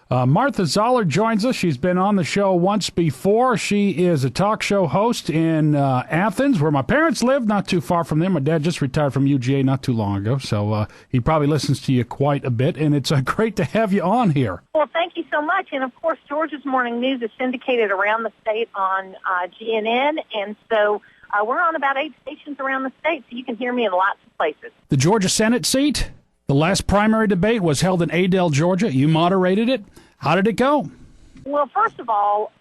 Martha Zoller joins us. She's been on the show once before. She is a talk show host in Athens, where my parents live, not too far from there. My dad just retired from UGA not too long ago, so he probably listens to you quite a bit, and it's great to have you on here. Well, thank you so much. And, of course, Georgia's Morning News is syndicated around the state on GNN, and so we're on about 8 stations around the state, so you can hear me in lots of places. The Georgia Senate seat, the last primary debate was held in Adel, Georgia. You moderated it. How did it go? Well, first of all,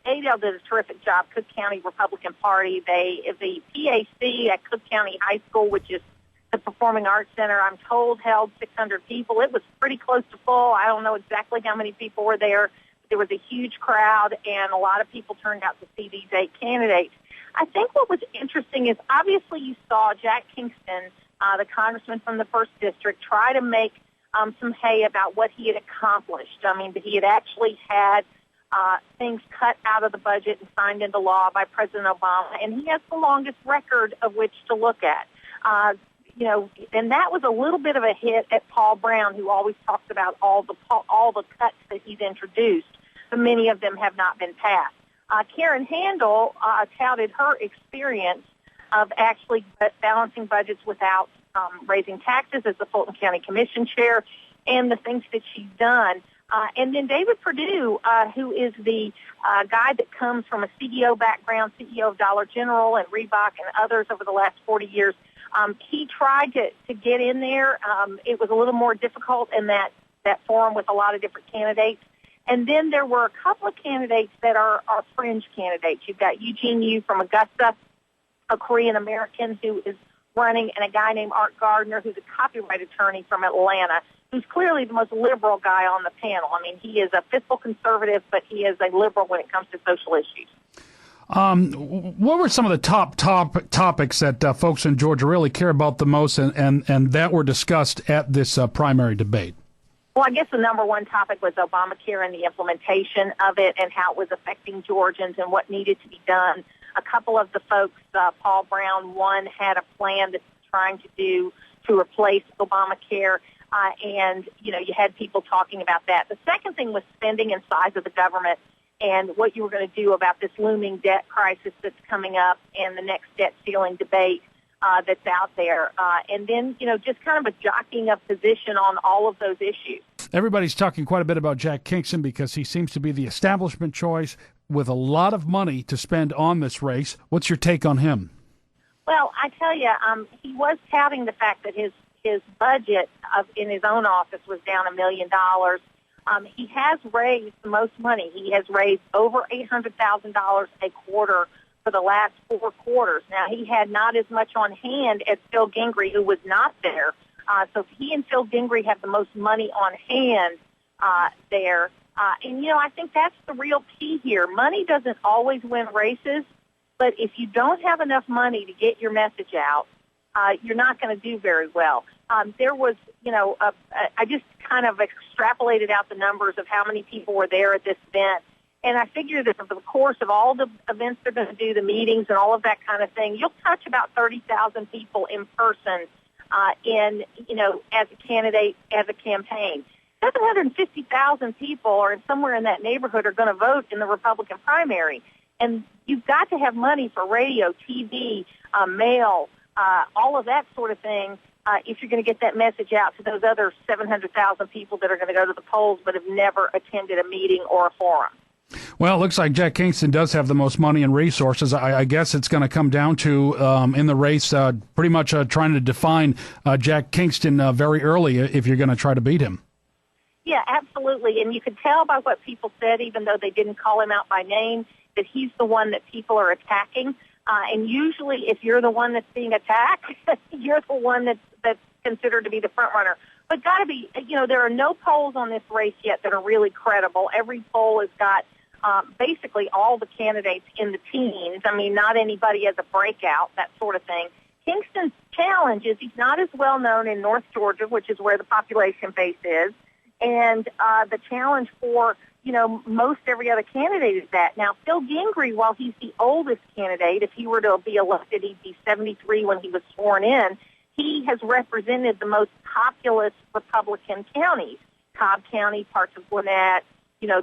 Adel did a terrific job. Cook County Republican Party. The PAC at Cook County High School, which is the Performing Arts Center, I'm told held 600 people. It was pretty close to full. I don't know exactly how many people were there. There was a huge crowd, and a lot of people turned out to see these 8 candidates. I think what was interesting is obviously you saw Jack Kingston, the congressman from the 1st District, try to make some hay about what he had accomplished. I mean, he had actually had things cut out of the budget and signed into law by President Obama, and he has the longest record of which to look at. And that was a little bit of a hit at Paul Brown, who always talks about all the cuts that he's introduced, but many of them have not been passed. Karen Handel touted her experience of actually balancing budgets without raising taxes as the Fulton County Commission chair, and the things that she's done. And then David Perdue, who is the guy that comes from a CEO background, CEO of Dollar General and Reebok and others over the last 40 years, he tried to get in there. It was a little more difficult in that forum with a lot of different candidates. And then there were a couple of candidates that are fringe candidates. You've got Eugene Yu from Augusta, a Korean-American who is running, and a guy named Art Gardner, who's a copyright attorney from Atlanta, who's clearly the most liberal guy on the panel. I mean, he is a fiscal conservative, but he is a liberal when it comes to social issues. What were some of the top topics that folks in Georgia really care about the most and that were discussed at this primary debate? Well, I guess the number one topic was Obamacare and the implementation of it and how it was affecting Georgians and what needed to be done. A couple of the folks, Paul Brown, one had a plan that's trying to replace Obamacare, and, you had people talking about that. The second thing was spending and size of the government and what you were going to do about this looming debt crisis that's coming up and the next debt ceiling debate that's out there. And then, just kind of a jockeying of position on all of those issues. Everybody's talking quite a bit about Jack Kingston because he seems to be the establishment choice with a lot of money to spend on this race. What's your take on him? Well, I tell you, he was touting the fact that his budget in his own office was down $1 million. He has raised the most money. He has raised over $800,000 a quarter for the last 4 quarters. Now, he had not as much on hand as Phil Gingrey, who was not there. So he and Phil Gingrey have the most money on hand there. And, I think that's the real key here. Money doesn't always win races, but if you don't have enough money to get your message out, you're not going to do very well. There was, I just kind of extrapolated out the numbers of how many people were there at this event. And I figured that over the course of all the events they're going to do, the meetings and all of that kind of thing, you'll touch about 30,000 people in person as a candidate, as a campaign. 750,000 people or somewhere in that neighborhood are going to vote in the Republican primary. And you've got to have money for radio, TV, mail, all of that sort of thing if you're going to get that message out to those other 700,000 people that are going to go to the polls but have never attended a meeting or a forum. Well, it looks like Jack Kingston does have the most money and resources. I guess it's going to come down to, in the race, pretty much trying to define Jack Kingston very early if you're going to try to beat him. Yeah, absolutely. And you could tell by what people said, even though they didn't call him out by name, that he's the one that people are attacking. And usually if you're the one that's being attacked, you're the one that's considered to be the front runner. But got to be, there are no polls on this race yet that are really credible. Every poll has got basically all the candidates in the teens. I mean, not anybody as a breakout, that sort of thing. Kingston's challenge is he's not as well known in North Georgia, which is where the population base is. And the challenge for, most every other candidate is that. Now, Phil Gingrey, while he's the oldest candidate, if he were to be elected, he'd be 73 when he was sworn in. He has represented the most populous Republican counties. Cobb County, parts of Gwinnett,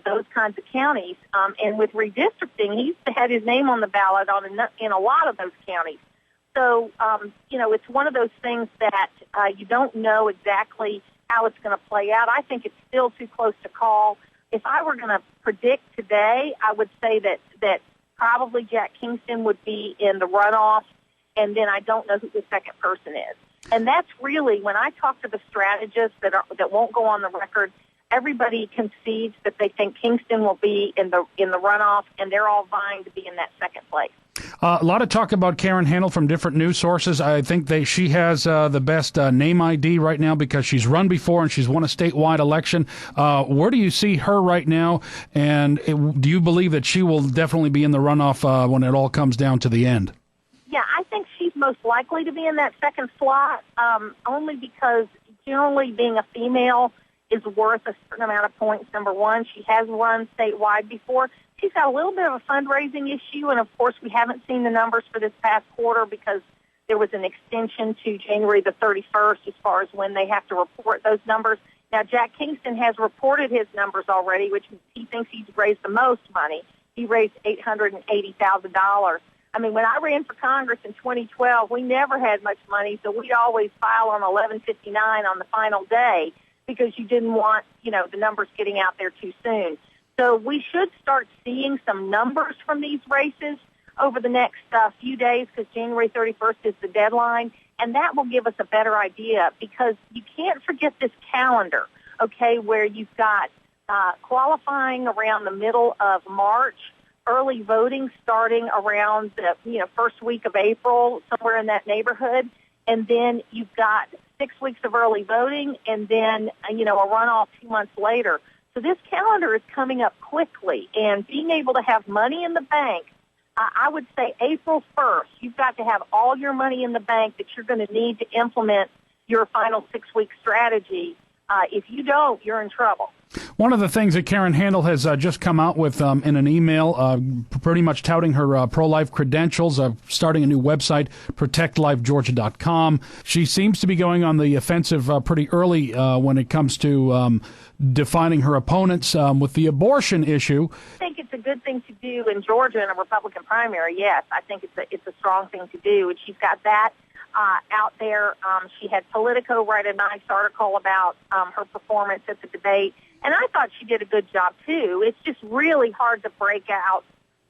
those kinds of counties. And with redistricting, he's had his name on the ballot in a lot of those counties. So, it's one of those things that you don't know exactly how it's going to play out. I think it's still too close to call. If I were going to predict today, I would say that probably Jack Kingston would be in the runoff, and then I don't know who the second person is. And that's really, when I talk to the strategists that won't go on the record, everybody concedes that they think Kingston will be in the runoff, and they're all vying to be in that second place. A lot of talk about Karen Handel from different news sources. I think she has the best name ID right now because she's run before and she's won a statewide election. Where do you see her right now? And do you believe that she will definitely be in the runoff when it all comes down to the end? Yeah, I think she's most likely to be in that second slot, only because generally being a female is worth a certain amount of points, number one. She has run statewide before. She's got a little bit of a fundraising issue, and, of course, we haven't seen the numbers for this past quarter because there was an extension to January the 31st as far as when they have to report those numbers. Now, Jack Kingston has reported his numbers already, which he thinks he's raised the most money. He raised $880,000. I mean, when I ran for Congress in 2012, we never had much money, so we'd always file on 11/59 on the final day because you didn't want, the numbers getting out there too soon. So we should start seeing some numbers from these races over the next few days because January 31st is the deadline, and that will give us a better idea because you can't forget this calendar, okay, where you've got qualifying around the middle of March, early voting starting around the first week of April, somewhere in that neighborhood, and then you've got 6 weeks of early voting and then, a runoff 2 months later. So this calendar is coming up quickly, and being able to have money in the bank, I would say April 1st, you've got to have all your money in the bank that you're going to need to implement your final 6-week strategy. If you don't, you're in trouble. One of the things that Karen Handel has just come out with in an email, pretty much touting her pro-life credentials, starting a new website, protectlifegeorgia.com. She seems to be going on the offensive pretty early when it comes to defining her opponents with the abortion issue. I think it's a good thing to do in Georgia in a Republican primary, yes. I think it's a strong thing to do, and she's got that out there. She had Politico write a nice article about her performance at the debate, and I thought she did a good job, too. It's just really hard to break out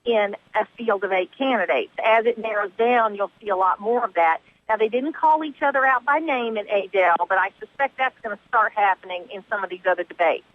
in a field of 8 candidates. As it narrows down, you'll see a lot more of that. Now, they didn't call each other out by name in Adele, but I suspect that's going to start happening in some of these other debates.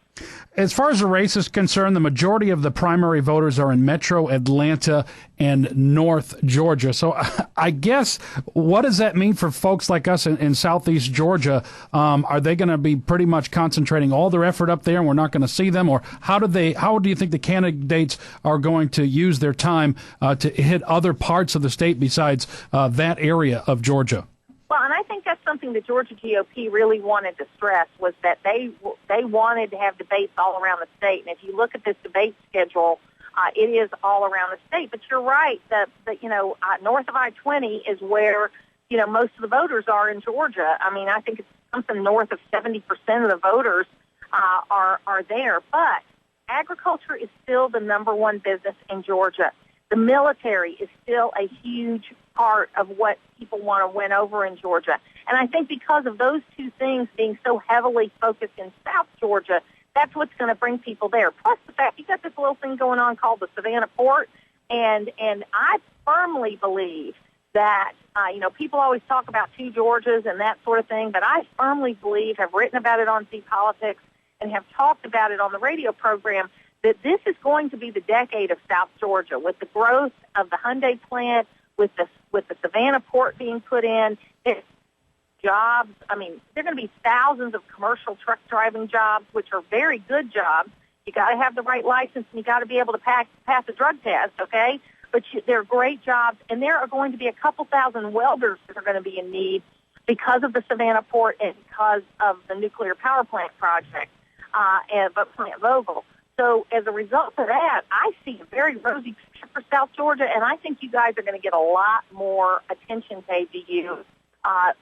As far as the race is concerned, the majority of the primary voters are in Metro Atlanta and North Georgia. So I guess, what does that mean for folks like us in Southeast Georgia? Are they going to be pretty much concentrating all their effort up there and we're not going to see them? Or how do you think the candidates are going to use their time to hit other parts of the state besides that area of Georgia? Well, and I think that's something the Georgia GOP really wanted to stress was that they wanted to have debates all around the state. And if you look at this debate schedule, it is all around the state. But you're right that north of I-20 is where most of the voters are in Georgia. I mean, I think it's something north of 70% of the voters are there. But agriculture is still the number one business in Georgia. The military is still a huge part of what people want to win over in Georgia. And I think because of those two things being so heavily focused in South Georgia, that's what's going to bring people there. Plus the fact you got this little thing going on called the Savannah Port, and I firmly believe that, people always talk about 2 Georgias and that sort of thing, but I firmly believe, have written about it on Z Politics and have talked about it on the radio program, that this is going to be the decade of South Georgia with the growth of the Hyundai plant, with the Savannah Port being put in, jobs. I mean, there are going to be thousands of commercial truck driving jobs, which are very good jobs. You got to have the right license, and you got to be able to pass a drug test, okay? But they're great jobs, and there are going to be a couple thousand welders that are going to be in need because of the Savannah Port and because of the nuclear power plant project, Plant Vogtle. So as a result of that, I see a very rosy picture for South Georgia, and I think you guys are going to get a lot more attention paid to you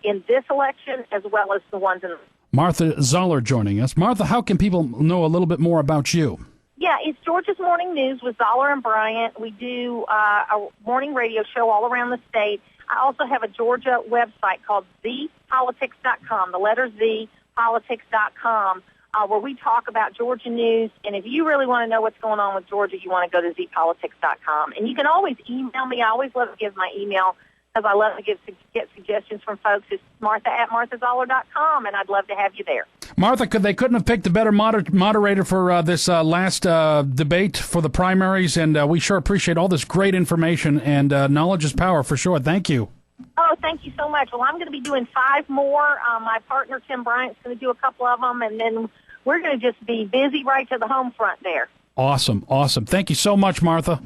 in this election as well as the ones in the Martha Zoller joining us. Martha, how can people know a little bit more about you? Yeah, it's Georgia's Morning News with Zoller and Bryant. We do a morning radio show all around the state. I also have a Georgia website called zpolitics.com, the letter Z, politics.com, where we talk about Georgia news. And if you really want to know what's going on with Georgia, you want to go to zpolitics.com. And you can always email me. I always love to give my email because I love to get suggestions from folks. It's martha@marthazoller.com, and I'd love to have you there. Martha, they couldn't have picked a better moderator for this last debate for the primaries, and we sure appreciate all this great information, and knowledge is power for sure. Thank you. Oh, thank you so much. Well, I'm going to be doing 5 more. My partner, Tim Bryant's going to do a couple of them, and then we're going to just be busy right to the home front there. Awesome. Thank you so much, Martha.